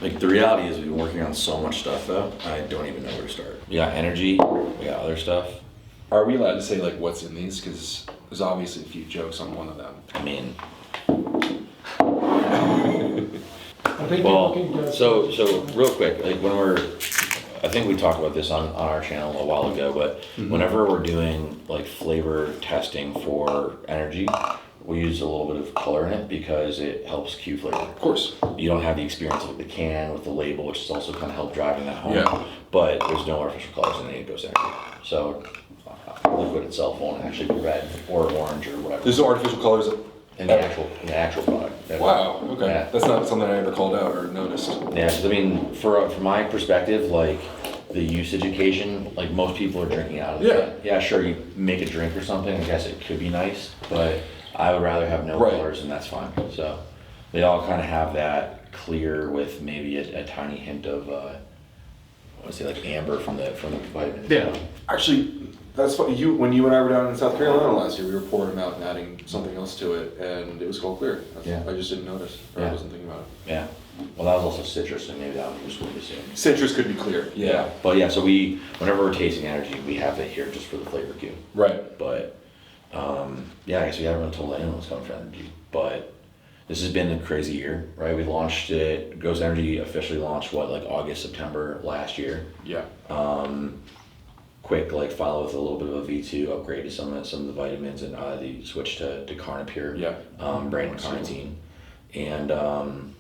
Like the reality is we've been working on so much stuff though, I don't even know where to start. We got energy, we got other stuff. Are we allowed to say like what's in these? Because there's obviously a few jokes on one of them. I mean, I think well, you're looking to- so real quick, like when I think we talked about this on our channel a while ago, but whenever we're doing like flavor testing for energy, we use a little bit of color in it because it helps cue flavor. Of course. You don't have the experience of the can with the label, which is also kind of help driving that home. Yeah. But there's no artificial colors in any Ghost Energy. So liquid itself won't actually be red or orange or whatever. There's no artificial colors. In the actual product. Wow. Okay. Yeah. That's not something I ever called out or noticed. Yeah, 'cause I mean, from my perspective, like the usage occasion, like most people are drinking out of the can. Yeah, sure, you make a drink or something, I guess it could be nice, but I would rather have no colors and that's fine. So they all kind of have that clear with maybe a tiny hint of, I want to say like amber from the vitamins. Yeah. Actually, that's funny. When you and I were down in South Carolina last year, we were pouring them out and adding something else to it, and it was called clear. Yeah. I just didn't notice. Or I wasn't thinking about it. Yeah. Well, that was also citrus, so maybe that one was good to see. Citrus could be clear. Yeah. But yeah, so whenever we're tasting energy, we have it here just for the flavor cue. Right. But yeah, I guess we haven't really told anyone what's coming for energy. But this has been a crazy year, right? We launched it. Ghost Energy officially launched like August, September last year. Yeah. Quick follow with a little bit of a V2 upgrade to some of the vitamins and the switch to Carnipure. Yeah. Brand carnitine, and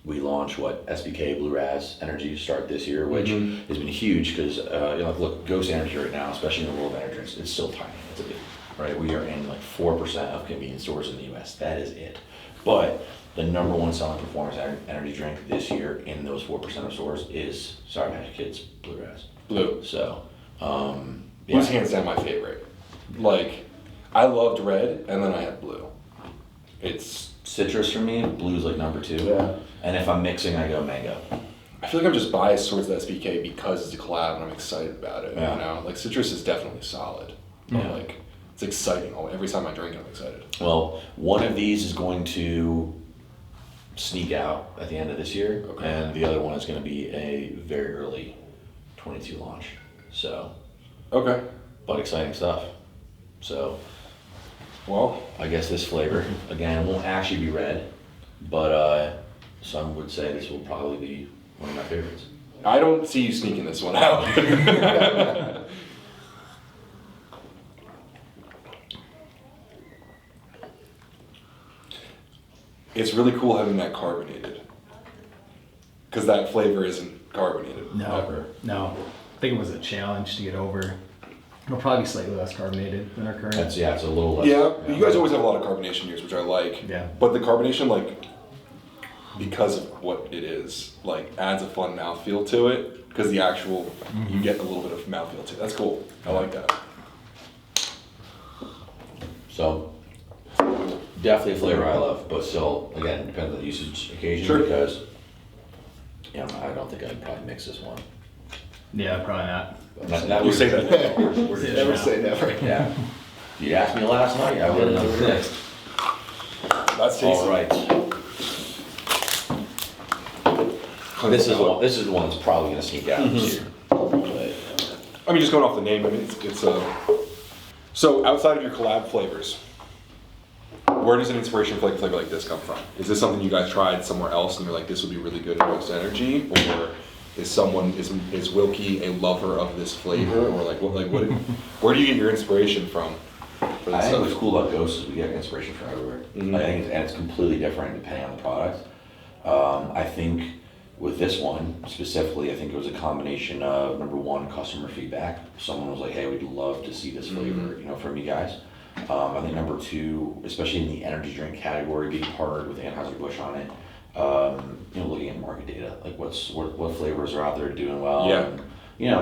we launched SBK Blue Raz Energy to start this year, which has been huge because look, Ghost Energy right now, especially in the world of energy drinks, it's still tiny. It's a big, right? We are in 4% of convenience stores in the U.S. That is it. But the number one selling performance energy drink this year in those 4% of stores is Sour Patch Kids Blue Raz. Blue. So, yeah. Blue's hands down my favorite. I loved red, and then I had blue. It's Citrus for me, blue's number 2. Yeah. And if I'm mixing, I go mango. I feel like I'm just biased towards the SBK because it's a collab and I'm excited about it. Yeah. You know, citrus is definitely solid. Yeah. It's exciting. Every time I drink it, I'm excited. Well, one of these is going to sneak out at the end of this year, and the other one is going to be a very early 22 launch. So, Okay. but exciting stuff. So, Well, I guess this flavor again won't actually be red, but some would say this will probably be one of my favorites. I don't see you sneaking this one out. It's really cool having that carbonated. Because that flavor isn't carbonated. No. I think it was a challenge to get over. It'll probably be slightly less carbonated than our current. It's a little less. Yeah, you guys always have a lot of carbonation years, which I like. Yeah. But the carbonation, because of what it is, adds a fun mouthfeel to it. Because the actual, you get a little bit of mouthfeel to it. That's cool. I like that. So, definitely a flavor I love, but still, again, depends on the usage occasion. Sure. Because, I don't think I'd probably mix this one. Yeah, probably not. You say that. We're just Never around. say never. Yeah. You asked me last night, I would have known next. That's tasty. All right. This is the one that's probably going to sneak out this year. But, just going off the name, it's So outside of your collab flavors, where does an inspiration for a flavor like this come from? Is this something you guys tried somewhere else and you're like, this would be really good in Ghost Energy? Or is Wilkie a lover of this flavor? Or where do you get your inspiration from for this I think stuff? what's cool about Ghost is we get inspiration from everywhere. I think it's completely different depending on the product. I think with this one specifically, I think it was a combination of number one, customer feedback. Someone was like, "Hey, we'd love to see this flavor, from you guys." I think number two, especially in the energy drink category, being partnered with Anheuser-Busch on it. Looking at market data, what flavors are out there doing well. Yeah.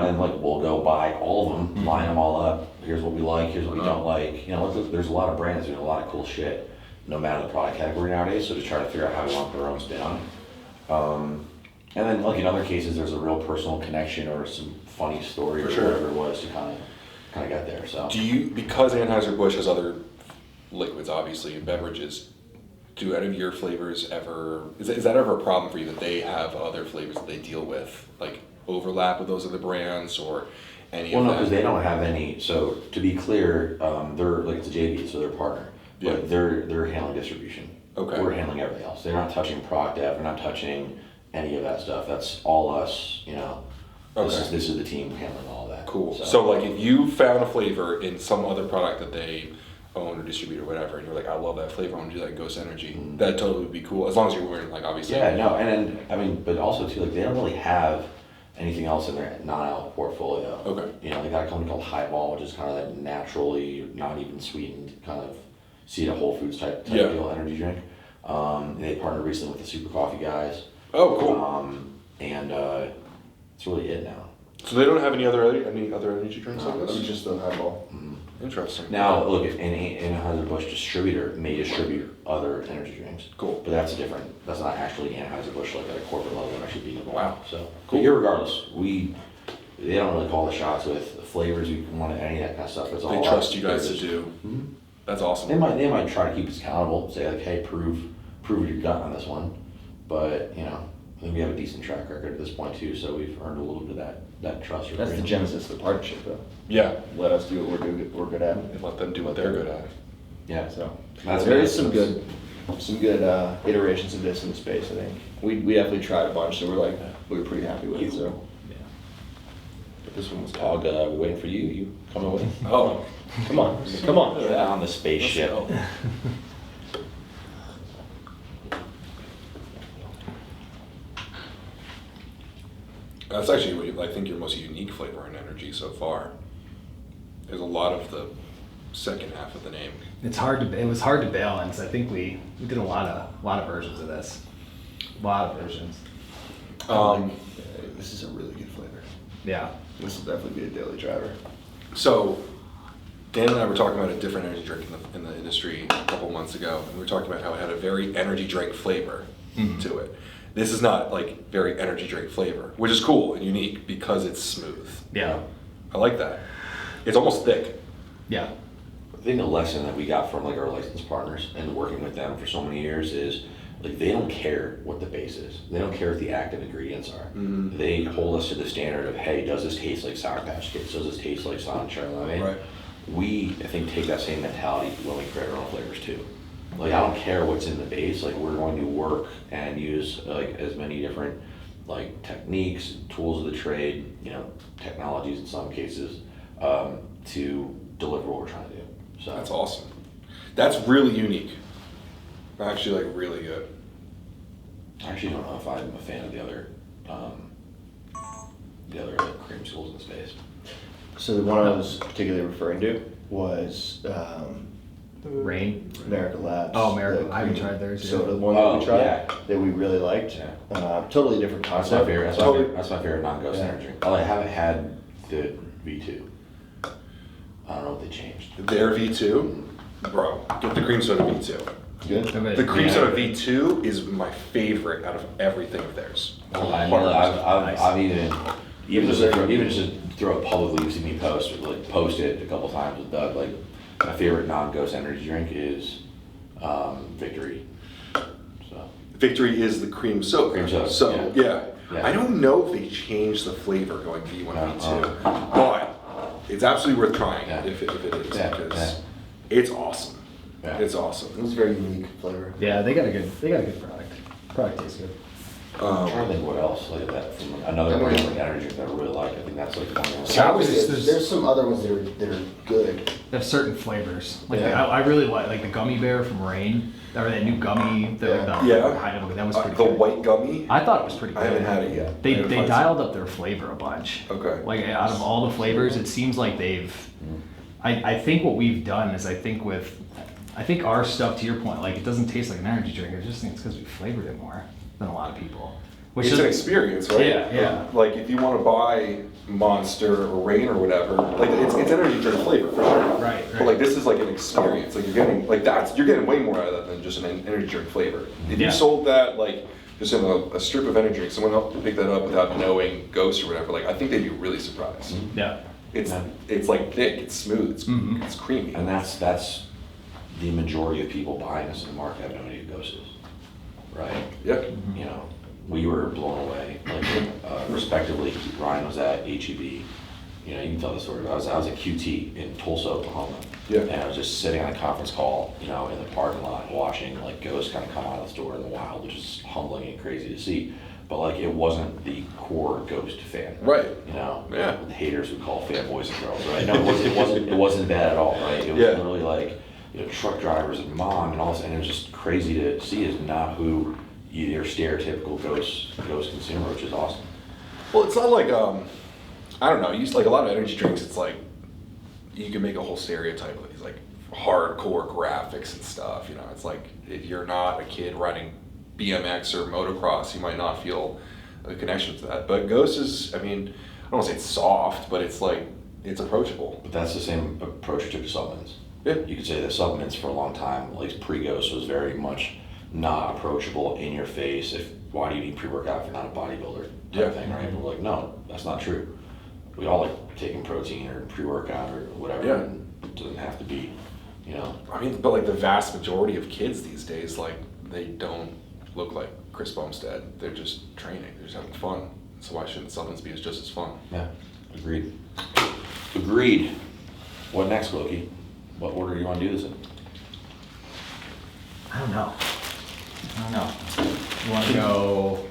And we'll go buy all of them, line them all up. Here's what we like. Here's what we don't like. There's a lot of brands doing a lot of cool shit, no matter the product category nowadays. So to try to figure out how we want to put our own spin on it. And then in other cases, there's a real personal connection or some funny story or whatever it was to kind of get there. So Do you, because Anheuser-Busch has other liquids, obviously, and beverages, do any of your flavors ever, is that ever a problem for you that they have other flavors that they deal with, like overlap with those other brands or any Well, of no, that? because they don't have any, so to be clear, they're, like, it's a JV, so they're a partner. Yeah. But they're handling distribution. Okay. We're handling everything else. They're not touching product dev, they're not touching any of that stuff. That's all us, you know. Okay. This is the team handling all that. Cool. So like if you found a flavor in some other product that they own or distribute or whatever, and you're like, I love that flavor, I want to do that in Ghost Energy, that totally would be cool, as long as you're wearing, like, obviously. Yeah, no, and then, I mean, but also too, like, they don't really have anything else in their non-alc portfolio. Okay. You know, they got a company called Highball, which is kind of that naturally, not even sweetened, kind of, see it at Whole Foods type Yeah. deal energy drink. They partnered recently with the Super Coffee guys. Oh, cool. And it's really it now. So they don't have any other energy drinks like It's this? just the highball. Interesting. Now, look, if any Anheuser-Busch distributor may distribute other energy drinks. Cool. But that's that's not actually Anheuser-Busch, like at a corporate level, it actually be involved. Wow. So, Cool. but irregardless, they don't really call the shots with the flavors, you want any of that kind of stuff, it's all. They trust you guys to There's- do. Mhm. That's awesome. They might try to keep us accountable, say like, hey, prove your gut on this one. But, you know, I think we have a decent track record at this point too, so we've earned a little bit of that trust. That's the genesis of the partnership, though. Yeah. Let us do what we're good at. And let them do what they're good at. Yeah. So That's there nice. is some good iterations of this in the space. I think we definitely tried a bunch, so we were pretty happy with it. So But this one was Hog, we're waiting for you, you coming with? Oh. come on. On the spaceship. That's actually what I think your most unique flavor in energy so far. There's a lot of the second half of the name. It was hard to balance. I think we did a lot of versions of this. A lot of versions. This is a really good flavor. Yeah. This will definitely be a daily driver. So, Dan and I were talking about a different energy drink in the industry a couple months ago, and we were talking about how it had a very energy drink flavor to it. This is not like very energy drink flavor, which is cool and unique because it's smooth. Yeah. I like that. It's almost thick. Yeah. I think the lesson that we got from like our licensed partners and working with them for so many years is like they don't care what the base is. They don't care what the active ingredients are. Mm-hmm. They hold us to the standard of, hey, does this taste like Sour Patch Kids? Does this taste like Sonic Cherry Lemonade? Right. We, I think, take that same mentality when we create our own flavors too. Like I don't care what's in the base. Like we're going to work and use like as many different like techniques, tools of the trade, you know, technologies in some cases, to deliver what we're trying to do. So That's awesome. That's really unique. Actually, like really good. I actually don't know if I'm a fan of the other cream schools in the space. So the one I was particularly referring to was Rain. America Labs. Oh, America. the I haven't cream tried theirs yet. soda, the one that we tried yeah. that we really liked. Yeah. Totally different That's my concept. favorite. That's my favorite non-ghost Yeah. energy drink. Oh, I haven't had the V2. I don't know what they changed. Their V2, bro, get the cream soda V2. Good. The cream soda V2 is my favorite out of everything of theirs. I mean, I've even just to throw it publicly, you've seen me post it a couple times with Doug. Like my favorite non-ghost energy drink is Victory. So Victory is the cream soda. Cream soda, So yeah. I don't know if they changed the flavor going V1 No, V2, but it's absolutely worth trying Yeah. if it is Yeah, because it's awesome. Yeah. It's It awesome. was a very unique flavor. Yeah, they got a good product. Product tastes good. I'm trying to think what else like that from another brand like energy drink that I really like. I think that's like one of So- the There's some other ones that are good. They have certain flavors. Like Yeah. I really like the gummy bear from Rain. Or that new gummy. Yeah. High level. That was pretty The good. white gummy. I thought it was pretty good. I haven't had it yet. They I gotta find dialed up their flavor a bunch. Okay. Like out of all the flavors, it seems like they've. I think what we've done is I think our stuff, to your point, like it doesn't taste like an energy drink. I just think it's because we flavored it more than a lot of people. Which It's is an experience, right? Yeah. Like if you want to buy Monster or Rain or whatever, like it's energy drink flavor for sure. Right. But like this is like an experience. Like you're getting way more out of that than just an energy drink flavor. If Yeah. you sold that like just in a strip of energy drink, someone helped pick that up without knowing Ghost or whatever, like I think they'd be really surprised. Yeah. It's Yeah. it's like thick, it's smooth, it's Mhm. it's creamy. And that's the majority of people buying this in the market have no idea who Ghost is, right? Yeah. You know, we were blown away. Like, respectively, Ryan was at HEB. You know, you can tell the story. I was at QT in Tulsa, Oklahoma. Yeah. And I was just sitting on a conference call, you know, in the parking lot, watching like Ghost kind of come out of the store in the wild, which is humbling and crazy to see. But like, it wasn't the core Ghost fan, Right. you know. Yeah. The haters would call fanboys and girls, right? No, it wasn't bad at all, right? It was Yeah. literally like, you know, truck drivers and mom and all this, and it was just crazy to see. Is not who your stereotypical Ghost consumer, which is awesome. Well, it's not like I don't know. You like a lot of energy drinks. It's like you can make a whole stereotype of these like hardcore graphics and stuff. You know, it's like if you're not a kid riding BMX or motocross, you might not feel a connection to that. But Ghost is, I mean, I don't want to say it's soft, but it's like it's approachable. But that's the same approach we took to supplements. Yeah. You could say that supplements for a long time, like pre-Ghost, was very much not approachable, in your face. If why do you need pre-workout if you're not a bodybuilder type Yeah. thing, right? We're like, no, that's not true. We all like taking protein or pre-workout or whatever. Yeah. And it doesn't have to be, you know. I mean, but like the vast majority of kids these days, like they don't look like Chris Bumstead. They're just training. They're just having fun. So why shouldn't supplements be just as fun? Yeah, agreed. Agreed. What next, Loki? What order do you want to do this in? I don't know. You want to go